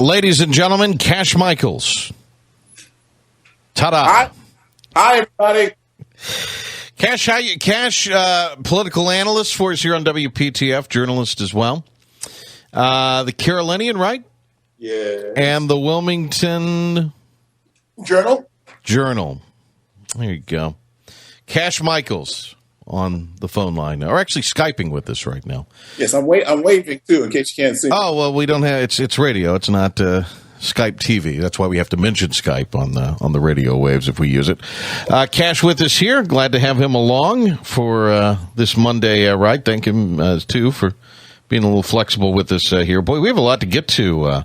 Ladies and gentlemen, Cash Michaels. Ta-da. Hi, everybody. Cash, political analyst for us here on WPTF, journalist as well. The Carolinian, right? Yeah. And the Wilmington Journal. There you go. Cash Michaels on the phone line, or actually Skyping with us right now. Yes, I'm waving too, in case you can't see. Oh well, we don't have it's radio. It's not Skype TV. That's why we have to mention Skype on the radio waves if we use it. Cash with us here. Glad to have him along for this Monday ride. Thank him too for being a little flexible with us here. Boy, we have a lot to get to, and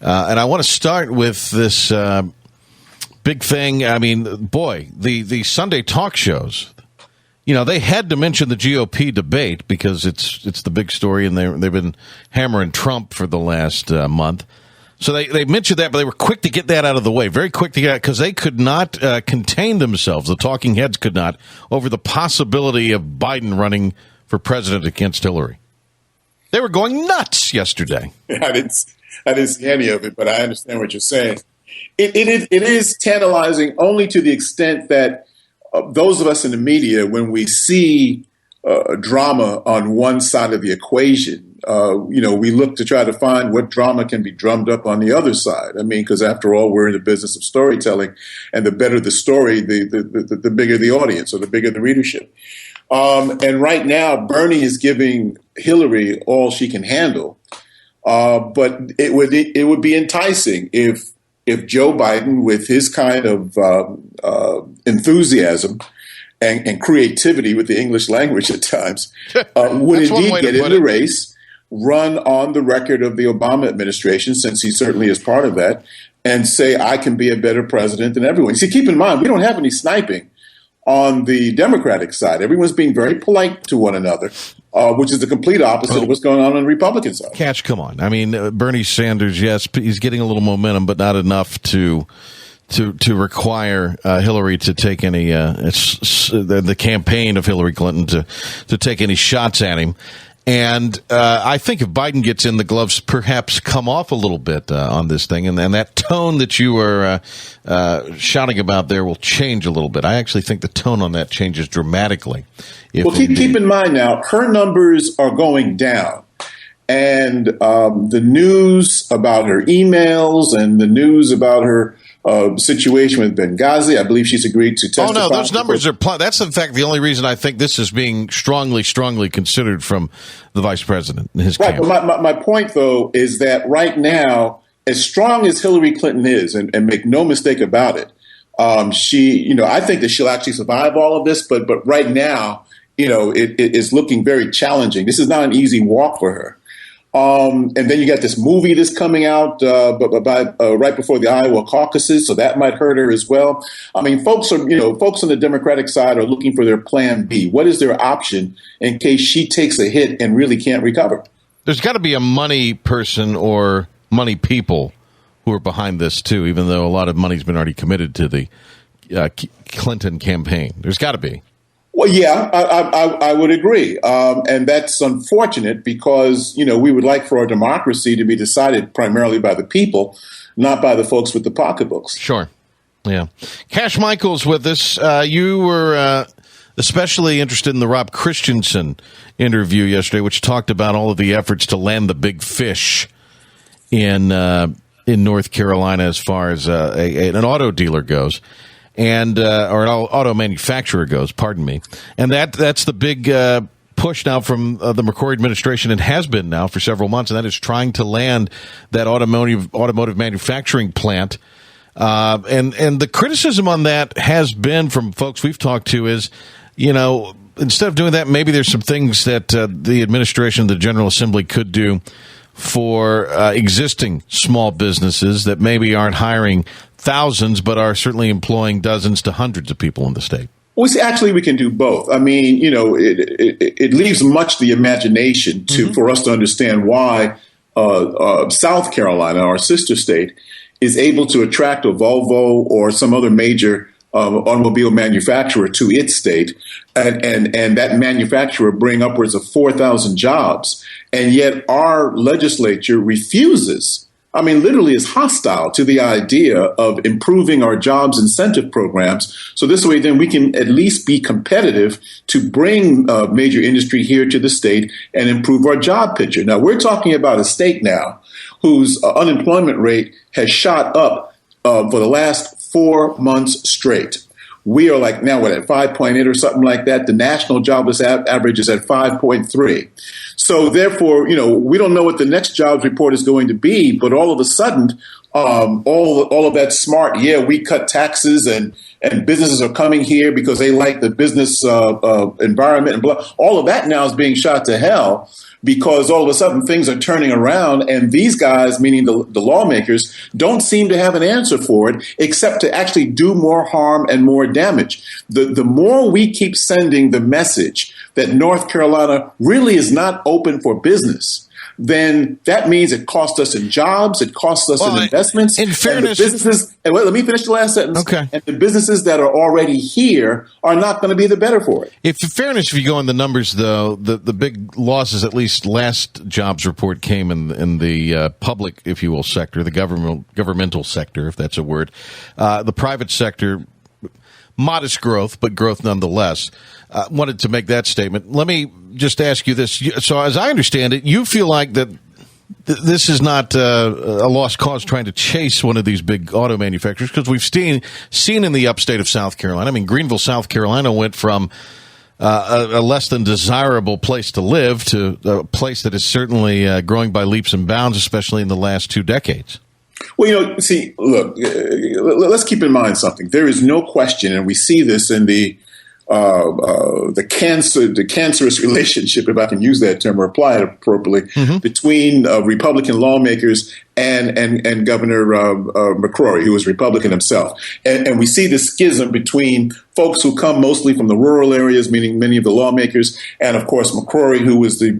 I want to start with this big thing. I mean, boy, the Sunday talk shows. You know, they had to mention the GOP debate because it's the big story, and they've been hammering Trump for the last month. So they mentioned that, but they were quick to get that out of the way, very quick to get it, because they could not contain themselves. The talking heads could not, over the possibility of Biden running for president against Hillary. They were going nuts yesterday. I didn't see any of it, but I understand what you're saying. It is tantalizing only to the extent that those of us in the media, when we see drama on one side of the equation, we look to try to find what drama can be drummed up on the other side. I mean, because after all, we're in the business of storytelling, and the better the story, the bigger the audience, or the bigger the readership. And right now, Bernie is giving Hillary all she can handle. But it would be enticing if Joe Biden, with his kind of enthusiasm and creativity with the English language at times, would indeed get in the race, run on the record of the Obama administration, since he certainly is part of that, and say, I can be a better president than everyone. See, keep in mind, we don't have any sniping on the Democratic side. Everyone's being very polite to one another, which is the complete opposite of what's going on the Republican side. Catch, come on. I mean, Bernie Sanders, yes, he's getting a little momentum, but not enough to require Hillary to take any the campaign of Hillary Clinton to take any shots at him. And I think if Biden gets in, the gloves perhaps come off a little bit on this thing, and that tone that you were shouting about there will change a little bit. I actually think the tone on that changes dramatically. Well, keep in mind now, her numbers are going down. And the news about her emails and the news about her situation with Benghazi, I believe she's agreed to testify. Oh, no, those numbers are that's, in fact, the only reason I think this is being strongly considered from the vice president and his campaign. But my point, though, is that right now, as strong as Hillary Clinton is, and make no mistake about it, I think that she'll actually survive all of this. But right now, it is looking very challenging. This is not an easy walk for her. And then you got this movie that's coming out right before the Iowa caucuses, so that might hurt her as well. I mean, folks on the Democratic side are looking for their plan B. What is their option in case she takes a hit and really can't recover? There's got to be a money person or money people who are behind this too, even though a lot of money's been already committed to the Clinton campaign. There's got to be. Well, yeah, I would agree. And that's unfortunate because, we would like for our democracy to be decided primarily by the people, not by the folks with the pocketbooks. Sure. Yeah. Cash Michaels with us. You were especially interested in the Rob Christensen interview yesterday, which talked about all of the efforts to land the big fish in North Carolina as far as an auto dealer goes. And or an auto manufacturer goes, pardon me. And that's the big push now from the McCrory administration, and has been now for several months, and that is trying to land that automotive manufacturing plant. And the criticism on that has been from folks we've talked to is, instead of doing that, maybe there's some things that the administration, the General Assembly could do for existing small businesses that maybe aren't hiring thousands, but are certainly employing dozens to hundreds of people in the state. Well, see, actually, we can do both. I mean, it leaves much the imagination for us to understand why South Carolina, our sister state, is able to attract a Volvo or some other major automobile manufacturer to its state, and that manufacturer bring upwards of 4,000 jobs. And yet our legislature refuses I mean, literally is hostile to the idea of improving our jobs incentive programs. So this way, then we can at least be competitive to bring major industry here to the state and improve our job picture. Now, we're talking about a state now whose unemployment rate has shot up for the last 4 months straight. We are like now at 5.8 or something like that. The national jobless average is at 5.3. So therefore, we don't know what the next jobs report is going to be, but all of a sudden, all of that smart, we cut taxes and businesses are coming here because they like the business environment and blah. All of that now is being shot to hell because all of a sudden things are turning around and these guys, meaning the lawmakers, don't seem to have an answer for it except to actually do more harm and more damage. The more we keep sending the message that North Carolina really is not open for business, then that means it costs us in jobs, it costs us in investments. In fairness, and the businesses, let me finish the last sentence. Okay. And the businesses that are already here are not going to be the better for it. In fairness, if you go on the numbers, though, the big losses, at least last jobs report, came in the public, if you will, sector, the governmental sector, if that's a word. The private sector, modest growth, but growth nonetheless. Wanted to make that statement. Let me just ask you this. So as I understand it, you feel like that this is not a lost cause trying to chase one of these big auto manufacturers, because we've seen in the upstate of South Carolina, I mean, Greenville, South Carolina went from a less than desirable place to live to a place that is certainly growing by leaps and bounds, especially in the last 2 decades. Well, see, look, let's keep in mind something. There is no question, and we see this in the cancerous relationship, if I can use that term or apply it appropriately, between Republican lawmakers and Governor McCrory, who is Republican himself. And we see the schism between folks who come mostly from the rural areas, meaning many of the lawmakers, and of course McCrory, who was the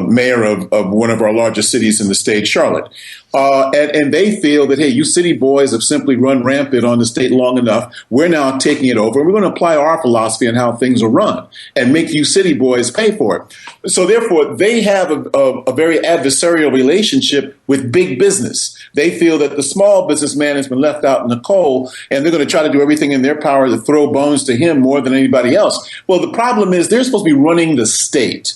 mayor of one of our largest cities in the state, Charlotte. And they feel that, hey, you city boys have simply run rampant on the state long enough. We're now taking it over, and we're going to apply our philosophy on how things are run and make you city boys pay for it. So therefore, they have a very adversarial relationship with big business. They feel that the small businessman has been left out in the cold, and they're going to try to do everything in their power to throw bones to him more than anybody else. Well, the problem is they're supposed to be running the state.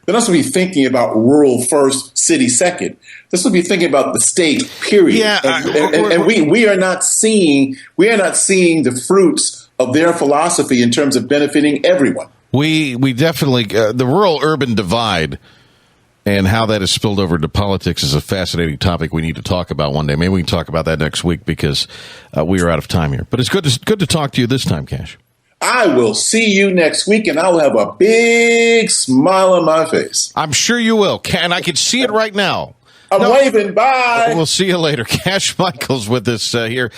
They're not supposed to be thinking about rural first, city second. They're supposed to be thinking about the state, period. Yeah, and we are not seeing the fruits of their philosophy in terms of benefiting everyone. We definitely the rural-urban divide and how that has spilled over to politics is a fascinating topic we need to talk about one day. Maybe we can talk about that next week because we are out of time here. But it's good to talk to you this time, Cash. I will see you next week, and I'll have a big smile on my face. I'm sure you will. And I can see it right now. I'm waving. Bye. We'll see you later. Cash Michaels with us here.